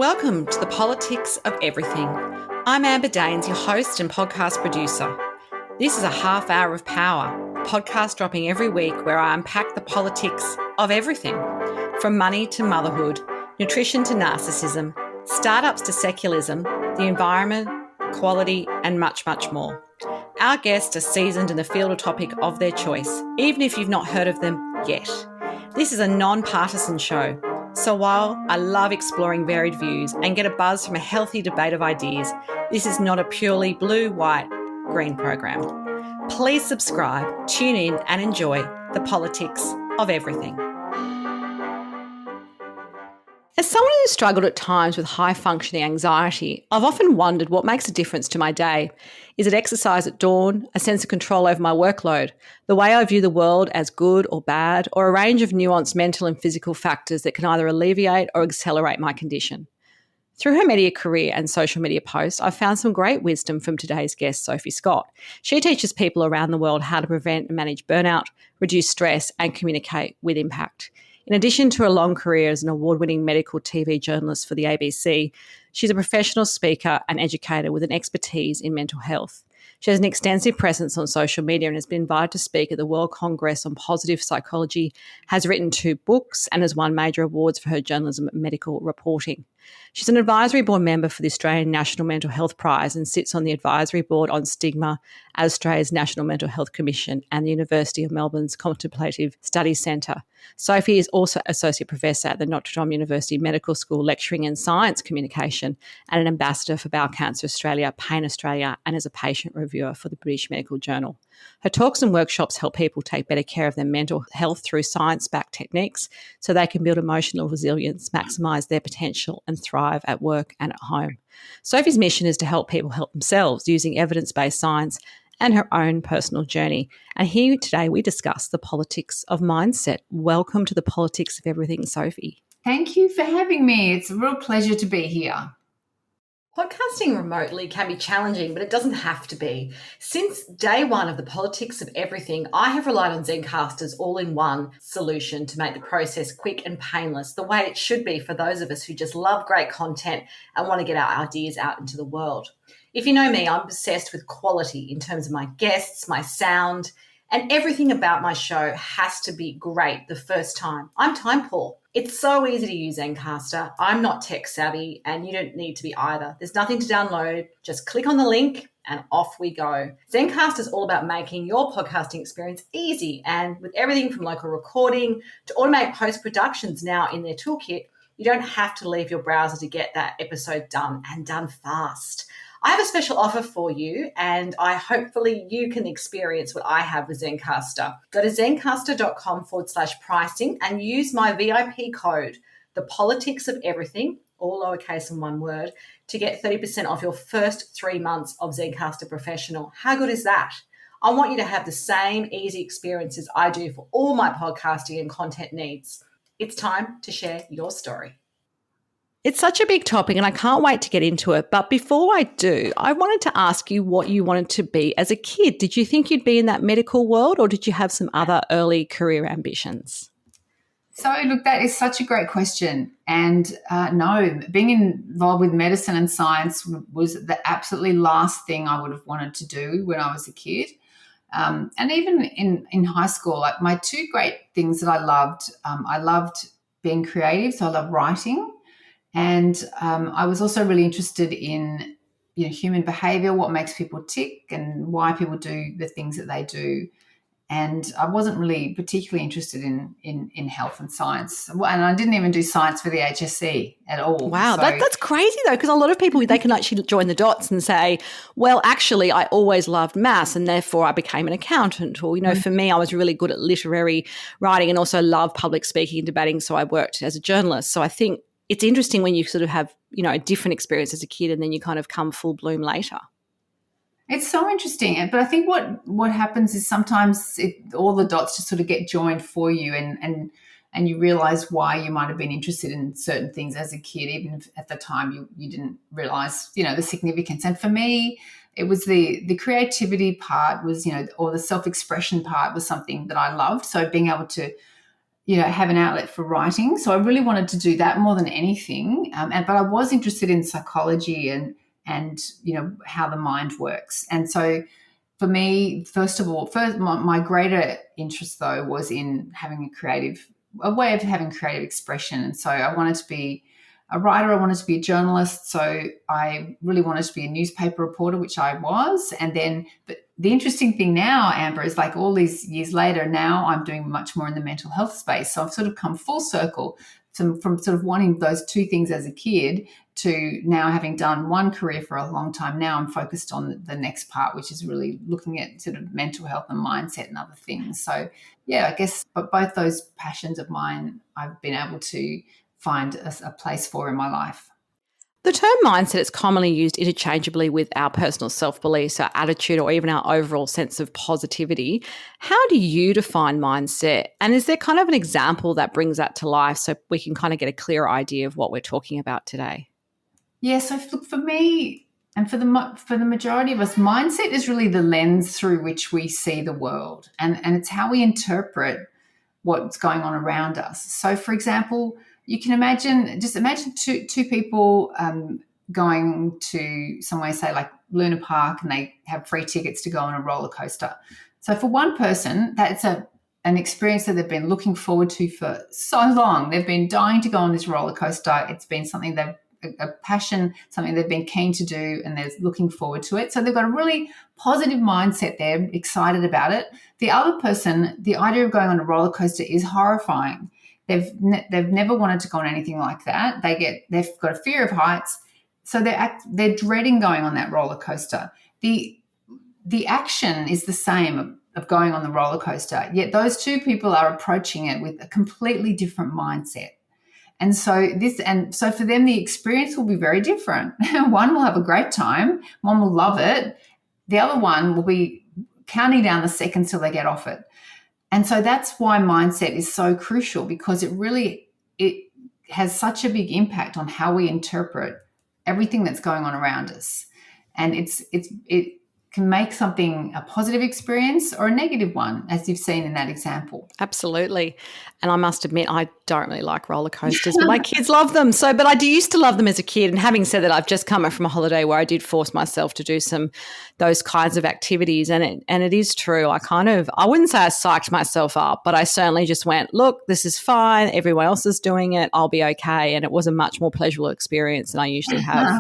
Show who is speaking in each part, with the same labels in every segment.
Speaker 1: Welcome to the Politics of Everything. I'm Amber Daines, your host and podcast producer. This is a half hour of power, a podcast dropping every week where I unpack the politics of everything, from money to motherhood, nutrition to narcissism, startups to secularism, the environment, quality, and much, much more. Our guests are seasoned in the field or topic of their choice, even if you've not heard of them yet. This is a non-partisan show. So while I love exploring varied views and get a buzz from a healthy debate of ideas, this is not a purely blue, white, green program. Please subscribe, tune in and enjoy the politics of everything. As someone who's struggled at times with high-functioning anxiety, I've often wondered what makes a difference to my day. Is it exercise at dawn, a sense of control over my workload, the way I view the world as good or bad, or a range of nuanced mental and physical factors that can either alleviate or accelerate my condition? Through her media career and social media posts, I've found some great wisdom from today's guest, Sophie Scott. She teaches people around the world how to prevent and manage burnout, reduce stress, and communicate with impact. In addition to a long career as an award-winning medical TV journalist for the ABC, she's a professional speaker and educator with an expertise in mental health. She has an extensive presence on social media and has been invited to speak at the World Congress on Positive Psychology, has written 2 books and has won major awards for her journalism and medical reporting. She's an advisory board member for the Australian National Mental Health Prize and sits on the advisory board on Stigma at Australia's National Mental Health Commission and the University of Melbourne's Contemplative Studies Centre. Sophie is also Associate Professor at the Notre University Medical School, lecturing in science communication and an ambassador for Bowel Cancer Australia, Pain Australia, and as a patient reviewer for the British Medical Journal. Her talks and workshops help people take better care of their mental health through science-backed techniques so they can build emotional resilience, maximise their potential and thrive at work and at home. Sophie's mission is to help people help themselves using evidence-based science and her own personal journey. And here today we discuss the politics of mindset. Welcome to the Politics of Everything, Sophie.
Speaker 2: Thank you for having me. It's a real pleasure to be here.
Speaker 1: Podcasting remotely can be challenging, but it doesn't have to be. Since day one of the Politics of Everything, I have relied on Zencastr's all-in-one solution to make the process quick and painless, the way it should be for those of us who just love great content and want to get our ideas out into the world. If you know me, I'm obsessed with quality in terms of my guests, my sound, and everything about my show has to be great the first time. I'm time poor. It's so easy to use Zencastr. I'm not tech savvy and you don't need to be either. There's nothing to download. Just click on the link and off we go. Zencastr is all about making your podcasting experience easy, and with everything from local recording to automatic post-productions now in their toolkit, you don't have to leave your browser to get that episode done, and done fast. I have a special offer for you, and hopefully you can experience what I have with Zencastr. Go to zencastr.com/pricing and use my VIP code, the Politics of Everything, all lowercase and one word, to get 30% off your first 3 months of Zencastr Professional. How good is that? I want you to have the same easy experiences I do for all my podcasting and content needs. It's time to share your story. It's such a big topic and I can't wait to get into it. But before I do, I wanted to ask you what you wanted to be as a kid. Did you think you'd be in that medical world, or did you have some other early career ambitions?
Speaker 2: So, look, that is such a great question. And no, being involved with medicine and science was the absolutely last thing I would have wanted to do when I was a kid. And even in high school, like my 2 great things that I loved being creative. So I love writing. And I was also really interested in, human behaviour, what makes people tick and why people do the things that they do. And I wasn't really particularly interested in health and science. And I didn't even do science for the HSC at all.
Speaker 1: Wow, that's crazy though, because a lot of people, they can actually join the dots and say, well, actually, I always loved maths and therefore I became an accountant. Or, for me, I was really good at literary writing and also loved public speaking and debating, so I worked as a journalist. So I think it's interesting when you sort of have, a different experience as a kid and then you kind of come full bloom later.
Speaker 2: It's so interesting. But I think what happens is sometimes all the dots just sort of get joined for you and you realise why you might have been interested in certain things as a kid, even if at the time you didn't realise, the significance. And for me, it was the creativity part was, or the self-expression part was something that I loved. So being able to have an outlet for writing. So I really wanted to do that more than anything. But I was interested in psychology and how the mind works. And so for me, first my greater interest though was in having a way of having creative expression. And so I wanted to be a writer. I wanted to be a journalist. So I really wanted to be a newspaper reporter, which I was. But the interesting thing now, Amber, is like all these years later, now I'm doing much more in the mental health space. So I've sort of come full circle from sort of wanting those two things as a kid to now having done one career for a long time. Now I'm focused on the next part, which is really looking at sort of mental health and mindset and other things. So yeah, I guess, but both those passions of mine, I've been able to find a place for in my life.
Speaker 1: The term mindset is commonly used interchangeably with our personal self-beliefs, our attitude, or even our overall sense of positivity. How do you define mindset? And is there kind of an example that brings that to life so we can kind of get a clearer idea of what we're talking about today?
Speaker 2: Yeah, so look, for me and for the majority of us, mindset is really the lens through which we see the world, and it's how we interpret what's going on around us. So, for example, you can imagine two people going to somewhere, say like Luna Park, and they have free tickets to go on a roller coaster. So for one person, that's an experience that they've been looking forward to for so long. They've been dying to go on this roller coaster. It's been something a passion, something they've been keen to do, and they're looking forward to it. So they've got a really positive mindset there, excited about it. The other person, the idea of going on a roller coaster is horrifying. They've never wanted to go on anything like that. They've got a fear of heights, so they're dreading going on that roller coaster. The action is the same of going on the roller coaster, yet those two people are approaching it with a completely different mindset. And so for them, the experience will be very different. One will have a great time. One will love it. The other one will be counting down the seconds till they get off it. And so that's why mindset is so crucial, because it has such a big impact on how we interpret everything that's going on around us. And it can make something a positive experience or a negative one, as you've seen in that example.
Speaker 1: Absolutely. And I must admit, I don't really like roller coasters, but my kids love them. But I used to love them as a kid. And having said that, I've just come from a holiday where I did force myself to do those kinds of activities. And it is true. I wouldn't say I psyched myself up, but I certainly just went, look, this is fine. Everyone else is doing it. I'll be okay. And it was a much more pleasurable experience than I usually have.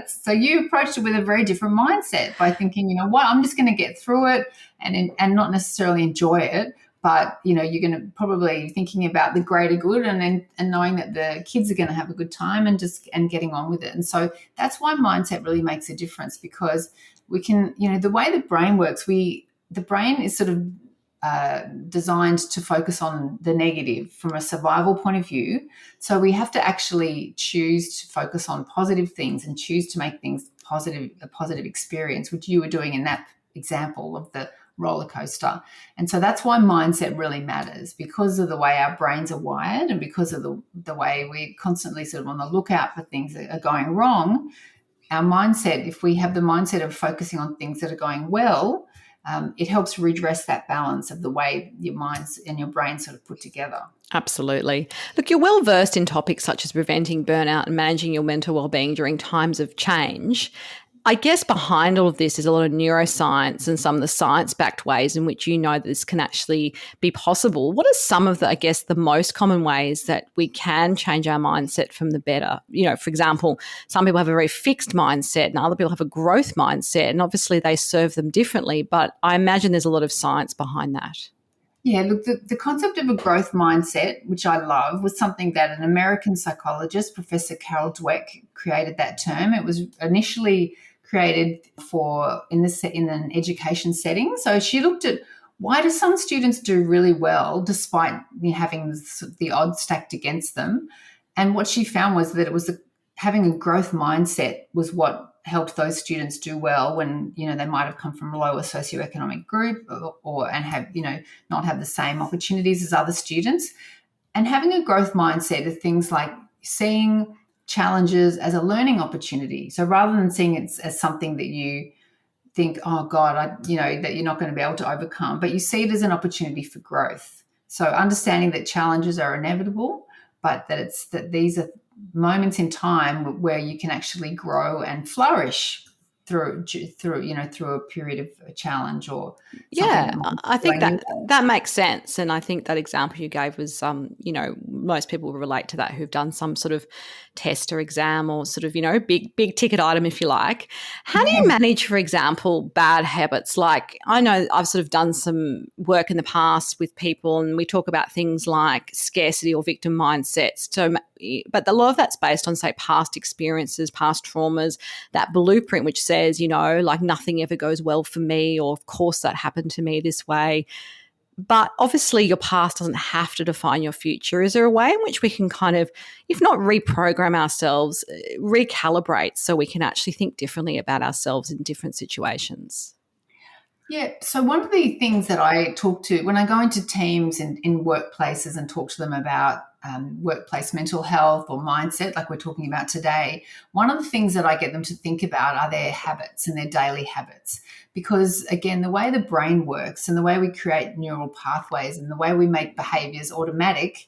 Speaker 2: So you approached it with a very different mindset by thinking, you know what, I'm just going to get through it and not necessarily enjoy it. But, you're going to probably thinking about the greater good and knowing that the kids are going to have a good time and getting on with it. And so that's why mindset really makes a difference, because we can, the way the brain works, the brain is sort of designed to focus on the negative from a survival point of view. So we have to actually choose to focus on positive things and choose to make things a positive experience, which you were doing in that example of the roller coaster. And so that's why mindset really matters, because of the way our brains are wired and because of the way we're constantly sort of on the lookout for things that are going wrong. Our mindset, if we have the mindset of focusing on things that are going well, it helps redress that balance of the way your minds and your brain sort of put together.
Speaker 1: Absolutely. Look, you're well versed in topics such as preventing burnout and managing your mental well-being during times of change. I guess behind all of this is a lot of neuroscience and some of the science-backed ways in which that this can actually be possible. What are some of the most common ways that we can change our mindset from the better? For example, some people have a very fixed mindset and other people have a growth mindset, and obviously they serve them differently, but I imagine there's a lot of science behind that.
Speaker 2: Yeah, look, the concept of a growth mindset, which I love, was something that an American psychologist, Professor Carol Dweck, created that term. It was initially created in an education setting. So she looked at why do some students do really well despite having the odds stacked against them. And what she found was that it was having a growth mindset was what helped those students do well when, they might have come from a lower socioeconomic group and have, not have the same opportunities as other students. And having a growth mindset of things like seeing challenges as a learning opportunity. So rather than seeing it as something that you think, oh God, that you're not going to be able to overcome, but you see it as an opportunity for growth. So understanding that challenges are inevitable, but that these are moments in time where you can actually grow and flourish through a period of a challenge or something
Speaker 1: Yeah,
Speaker 2: that might
Speaker 1: I
Speaker 2: be
Speaker 1: think
Speaker 2: going your
Speaker 1: that
Speaker 2: way.
Speaker 1: that makes sense, and I think that example you gave was, most people will relate to that who've done some sort of test or exam or sort of, big ticket item, if you like. How do you
Speaker 2: Yeah.
Speaker 1: manage, for example, bad habits? Like, I know I've sort of done some work in the past with people, and we talk about things like scarcity or victim mindsets. So, but a lot of that's based on, say, past experiences, past traumas, that blueprint which says, like nothing ever goes well for me, or of course that happened to me this way. But obviously, your past doesn't have to define your future. Is there a way in which we can kind of, if not reprogram ourselves, recalibrate so we can actually think differently about ourselves in different situations?
Speaker 2: Yeah. So one of the things that I talk to when I go into teams in workplaces and talk to them about workplace mental health or mindset, like we're talking about today, one of the things that I get them to think about are their habits and their daily habits. Because again, the way the brain works and the way we create neural pathways and the way we make behaviors automatic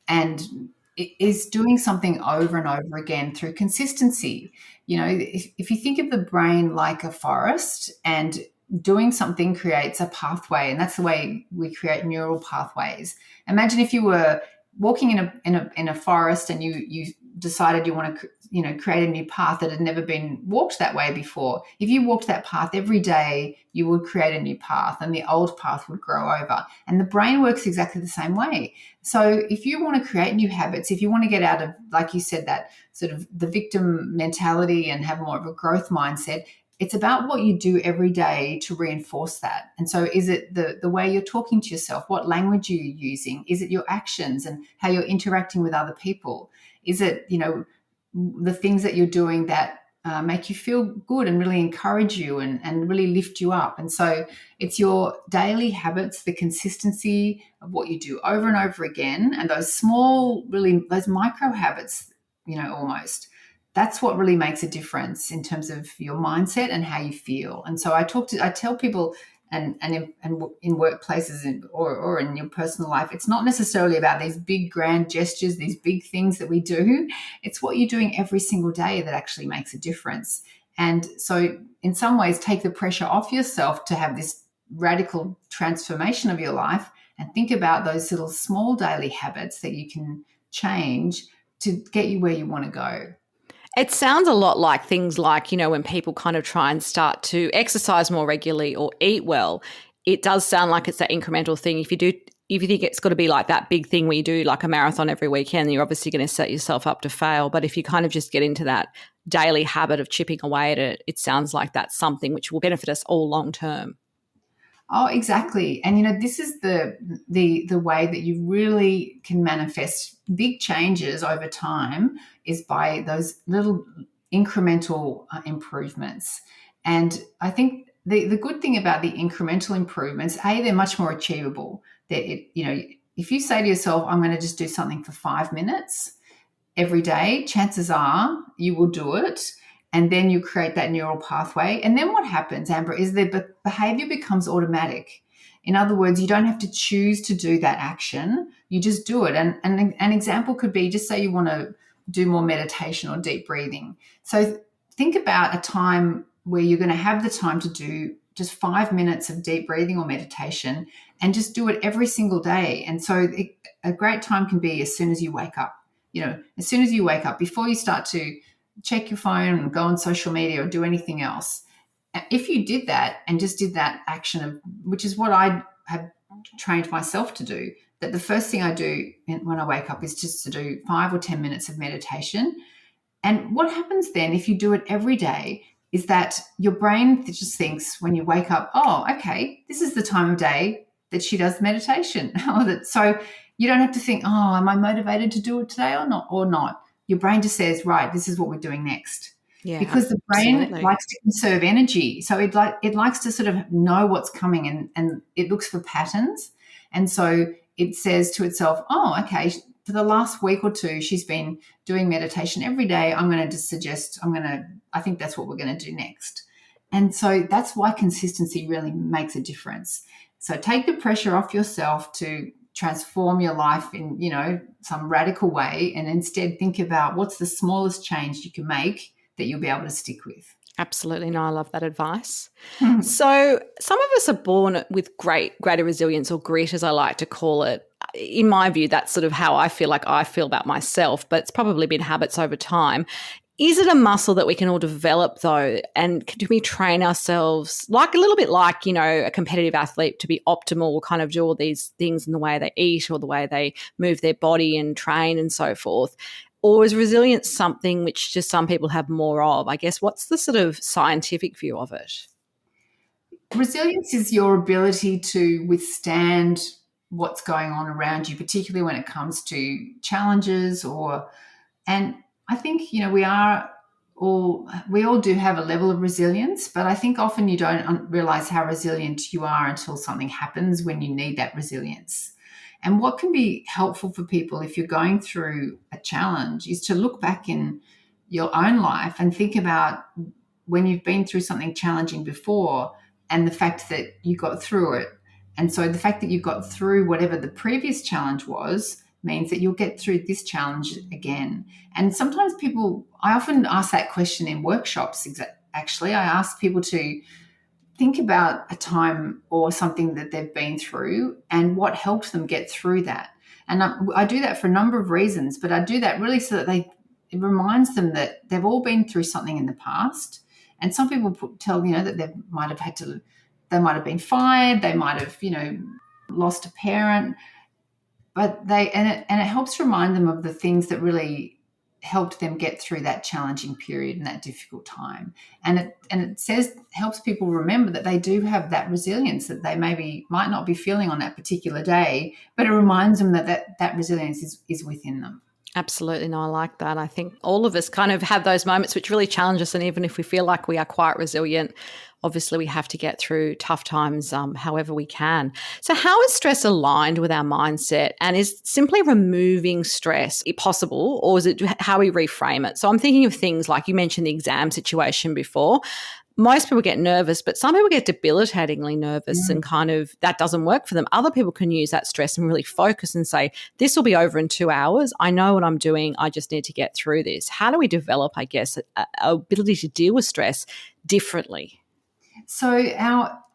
Speaker 2: and it is doing something over and over again through consistency. If you think of the brain like a forest and doing something creates a pathway, and that's the way we create neural pathways. Imagine if you were walking in a forest and you decided you want to create a new path that had never been walked that way before. If you walked that path every day, you would create a new path and the old path would grow over. And the brain works exactly the same way. So if you want to create new habits, if you want to get out of, like you said, that sort of the victim mentality and have more of a growth mindset, it's about what you do every day to reinforce that. And so is it the way you're talking to yourself? What language are you using? Is it your actions and how you're interacting with other people? Is it, the things that you're doing that make you feel good and really encourage you and really lift you up? And so it's your daily habits, the consistency of what you do over and over again, and those small, really, those micro habits, almost. That's what really makes a difference in terms of your mindset and how you feel. And so I tell people, and in workplaces or in your personal life, it's not necessarily about these big grand gestures, these big things that we do. It's what you're doing every single day that actually makes a difference. And so in some ways, take the pressure off yourself to have this radical transformation of your life and think about those little small daily habits that you can change to get you where you want to go.
Speaker 1: It sounds a lot like things like, when people kind of try and start to exercise more regularly or eat well, it does sound like it's that incremental thing. If you think it's got to be like that big thing where you do like a marathon every weekend, you're obviously going to set yourself up to fail. But if you kind of just get into that daily habit of chipping away at it, it sounds like that's something which will benefit us all long term.
Speaker 2: Oh, exactly. And this is the way that you really can manifest big changes over time is by those little incremental improvements. And I think the good thing about the incremental improvements, they're much more achievable. If you say to yourself, I'm going to just do something for 5 minutes every day, chances are you will do it. And then you create that neural pathway. And then what happens, Amber, is the behavior becomes automatic. In other words, you don't have to choose to do that action. You just do it. And an example could be, just say you want to do more meditation or deep breathing. So think about a time where you're going to have the time to do just 5 minutes of deep breathing or meditation and just do it every single day. And so a great time can be as soon as you wake up. As soon as you wake up, before you start to check your phone and go on social media or do anything else. If you did that and just did that action of, which is what I have trained myself to do, that the first thing I do when I wake up is just to do 5 or 10 minutes of meditation. And what happens then if you do it every day is that your brain just thinks when you wake up, oh, okay, this is the time of day that she does meditation. So you don't have to think, oh, am I motivated to do it today or not? Your brain just says, right, this is what we're doing next.
Speaker 1: Yeah,
Speaker 2: Because the brain
Speaker 1: absolutely.
Speaker 2: likes to conserve energy. So it likes to sort of know what's coming and it looks for patterns. And so it says to itself, oh, okay, for the last week or two, she's been doing meditation every day. I'm going to just suggest, I think that's what we're going to do next. And so that's why consistency really makes a difference. So take the pressure off yourself to transform your life in, some radical way, and instead think about what's the smallest change you can make that you'll be able to stick with.
Speaker 1: Absolutely. No, I love that advice. So some of us are born with greater resilience, or grit, as I like to call it. In my view, that's sort of how I feel about myself, but it's probably been habits over time. Is it a muscle that we can all develop, though? And do we train ourselves like a little bit like, a competitive athlete to be optimal, kind of do all these things in the way they eat or the way they move their body and train and so forth? Or is resilience something which just some people have more of? I guess, what's the sort of scientific view of it?
Speaker 2: Resilience is your ability to withstand what's going on around you, particularly when it comes to challenges and I think, we all do have a level of resilience, but I think often you don't realize how resilient you are until something happens when you need that resilience. And what can be helpful for people if you're going through a challenge is to look back in your own life and think about when you've been through something challenging before and the fact that you got through it. And so the fact that you got through whatever the previous challenge was means that you'll get through this challenge again. And sometimes I often ask that question in workshops. Actually, I ask people to think about a time or something that they've been through and what helped them get through that. And I do that for a number of reasons, but I do that really so that it reminds them that they've all been through something in the past. And some people tell, that they might have been fired, they might have, lost a parent, but it helps remind them of the things that really helped them get through that challenging period and that difficult time. And it helps people remember that they do have that resilience that they might not be feeling on that particular day, but it reminds them that resilience is within them.
Speaker 1: Absolutely. No, I like that. I think all of us kind of have those moments which really challenge us. And even if we feel like we are quite resilient, obviously we have to get through tough times however we can. So how is stress aligned with our mindset? And is simply removing stress possible, or is it how we reframe it? So I'm thinking of things like you mentioned the exam situation before. Most people get nervous, but some people get debilitatingly nervous and kind of that doesn't work for them. Other people can use that stress and really focus and say, this will be over in 2 hours. I know what I'm doing. I just need to get through this. How do we develop, I guess, a ability to deal with stress differently?
Speaker 2: So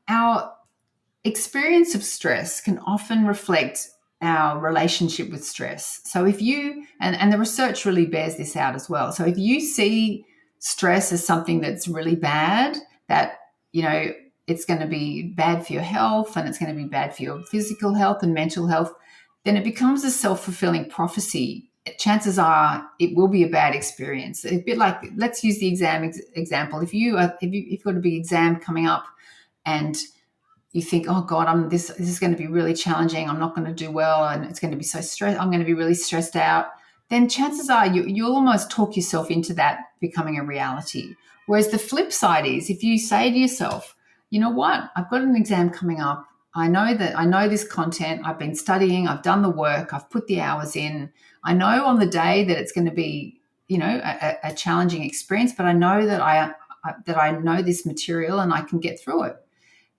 Speaker 2: our experience of stress can often reflect our relationship with stress. So if you, and the research really bears this out as well. So if you see stress as something that's really bad, that, it's going to be bad for your health and it's going to be bad for your physical health and mental health, then it becomes a self-fulfilling prophecy. Chances are it will be a bad experience. A bit like, let's use the exam example. If you've got a big exam coming up and you think, oh God, this is going to be really challenging. I'm not going to do well, and it's going to be so stressed. I'm going to be really stressed out. Then chances are you'll almost talk yourself into that becoming a reality. Whereas the flip side is if you say to yourself, you know what, I've got an exam coming up. I know this content. I've been studying. I've done the work. I've put the hours in. I know on the day that it's going to be, a challenging experience, but I know that I know this material and I can get through it.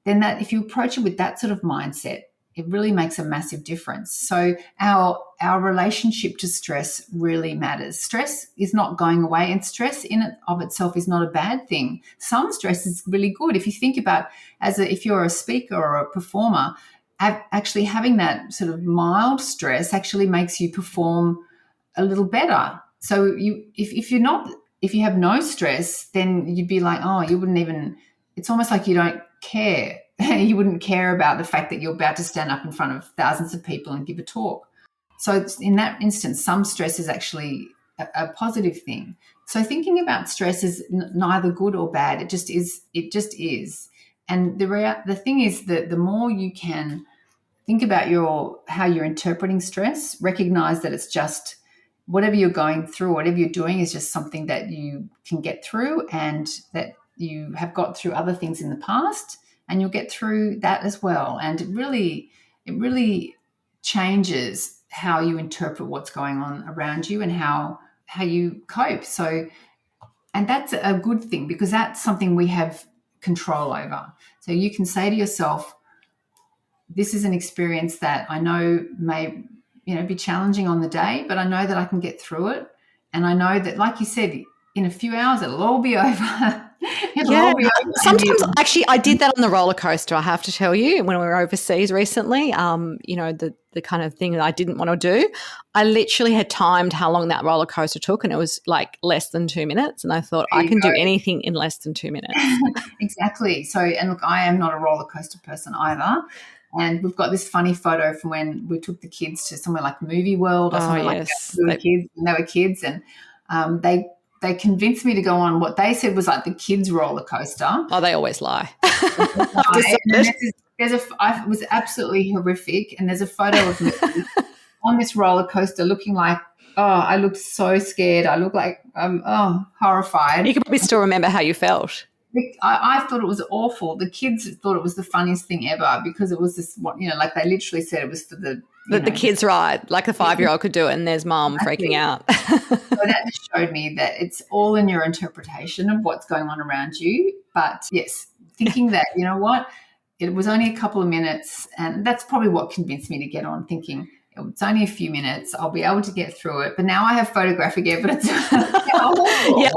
Speaker 2: Then that if you approach it with that sort of mindset, it really makes a massive difference. So our relationship to stress really matters. Stress is not going away, and stress in and of itself is not a bad thing. Some stress is really good. If you think about if you're a speaker or a performer, actually having that sort of mild stress actually makes you perform a little better. So if you have no stress, then you'd be like, oh, you wouldn't even. It's almost like you don't care. You wouldn't care about the fact that you're about to stand up in front of thousands of people and give a talk. So in that instance, some stress is actually a positive thing. So thinking about stress is neither good or bad. It just is. It just is. And the thing is that the more you can think about how you're interpreting stress, recognize that it's just whatever you're going through, whatever you're doing is just something that you can get through, and that you have got through other things in the past, and you'll get through that as well. And it really changes how you interpret what's going on around you and how you cope. So, and that's a good thing because that's something we have control over. So you can say to yourself, this is an experience that I know may, be challenging on the day, but I know that I can get through it. And I know that, like you said, in a few hours, it'll all be over. It'll
Speaker 1: Yeah,
Speaker 2: all be over.
Speaker 1: sometimes actually I did that on the roller coaster, I have to tell you, when we were overseas recently, the kind of thing that I didn't want to do. I literally had timed how long that roller coaster took, and it was like less than 2 minutes, and I thought I can do anything in less than 2 minutes.
Speaker 2: Exactly. So, and look, I am not a roller coaster person either. And we've got this funny photo from when we took the kids to somewhere like Movie World or somewhere like that. We were kids, and they convinced me to go on what they said was like the kids roller coaster.
Speaker 1: Oh, they always lie.
Speaker 2: I was absolutely horrific. And there's a photo of me on this roller coaster looking like, I looked so scared. I looked like, horrified.
Speaker 1: You can probably still remember how you felt.
Speaker 2: I thought it was awful. The kids thought it was the funniest thing ever because it was this, like they literally said it was for the
Speaker 1: kids ride, like a 5-year-old could do it, and there's mum freaking out.
Speaker 2: So that just showed me that it's all in your interpretation of what's going on around you. But yes, thinking that, you know what, it was only a couple of minutes, and that's probably what convinced me to get on, thinking it's only a few minutes, I'll be able to get through it. But now I have photographic evidence.
Speaker 1: Yeah, I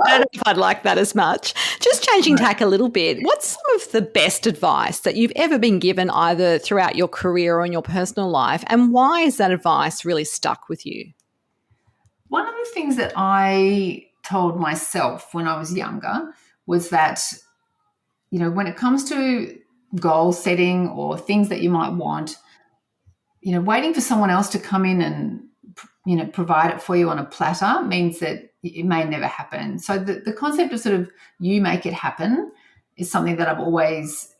Speaker 1: don't know if I'd like that as much. Just changing tack a little bit, what's some of the best advice that you've ever been given either throughout your career or in your personal life, and why is that advice really stuck with you?
Speaker 2: One of the things that I told myself when I was younger was that, when it comes to goal setting or things that you might want, waiting for someone else to come in and, provide it for you on a platter means that it may never happen. So the concept of sort of you make it happen is something that I've always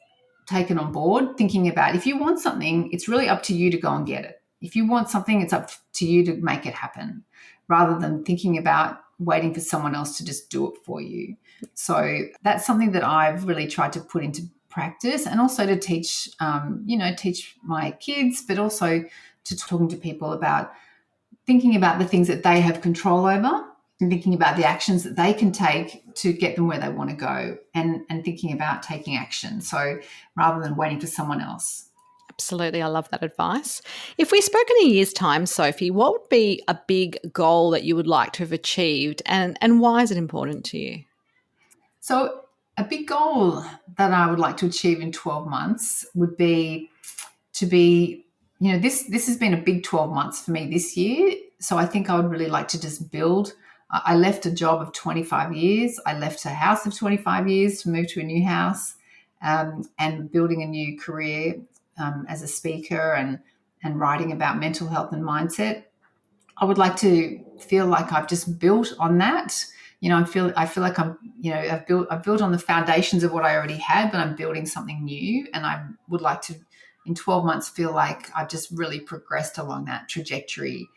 Speaker 2: taken on board, thinking about if you want something, it's really up to you to go and get it. If you want something, it's up to you to make it happen, rather than thinking about waiting for someone else to just do it for you. So that's something that I've really tried to put into practice, and also to teach my kids, but also to talking to people about thinking about the things that they have control over, and thinking about the actions that they can take to get them where they want to go, and thinking about taking action. So rather than waiting for someone else.
Speaker 1: Absolutely. I love that advice. If we spoke in a year's time, Sophie, what would be a big goal that you would like to have achieved, and why is it important to you?
Speaker 2: So a big goal that I would like to achieve in 12 months would be to be, this has been a big 12 months for me this year. So I think I would really like to just build. I left a job of 25 years. I left a house of 25 years to move to a new house, and building a new career as a speaker and writing about mental health and mindset. I would like to feel like I've just built on that. I feel like I'm, I've built on the foundations of what I already had, but I'm building something new. And I would like to, in 12 months, feel like I've just really progressed along that trajectory.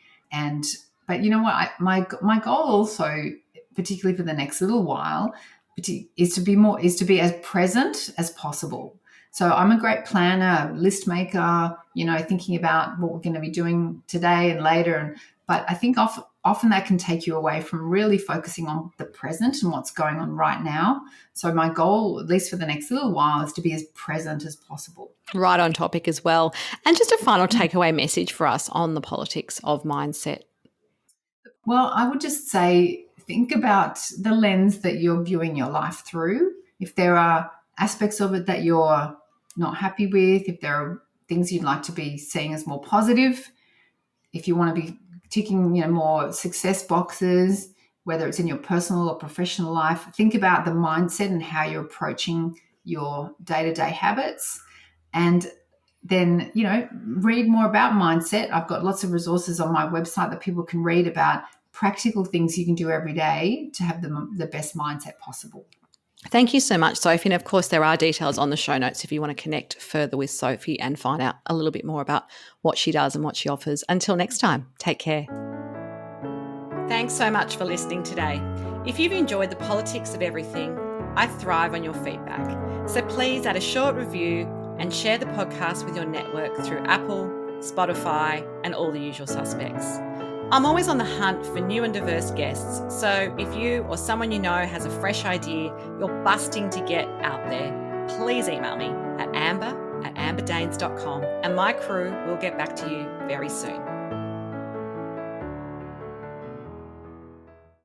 Speaker 2: But you know what, my goal also, particularly for the next little while, is to be as present as possible. So I'm a great planner, list maker, thinking about what we're going to be doing today and later. But I think often that can take you away from really focusing on the present and what's going on right now. So my goal, at least for the next little while, is to be as present as possible.
Speaker 1: Right on topic as well. And just a final takeaway message for us on the politics of mindset.
Speaker 2: Well, I would just say, think about the lens that you're viewing your life through. If there are aspects of it that you're not happy with, if there are things you'd like to be seeing as more positive, if you want to be ticking, more success boxes, whether it's in your personal or professional life, think about the mindset and how you're approaching your day-to-day habits. And then, read more about mindset. I've got lots of resources on my website that people can read about practical things you can do every day to have the best mindset possible.
Speaker 1: Thank you so much, Sophie. And of course, there are details on the show notes if you want to connect further with Sophie and find out a little bit more about what she does and what she offers. Until next time, take care. Thanks so much for listening today. If you've enjoyed the politics of everything, I thrive on your feedback. So please add a short review and share the podcast with your network through Apple, Spotify, and all the usual suspects. I'm always on the hunt for new and diverse guests, so if you or someone you know has a fresh idea you're busting to get out there, please email me at amber amberdanes.com, and my crew will get back to you very soon.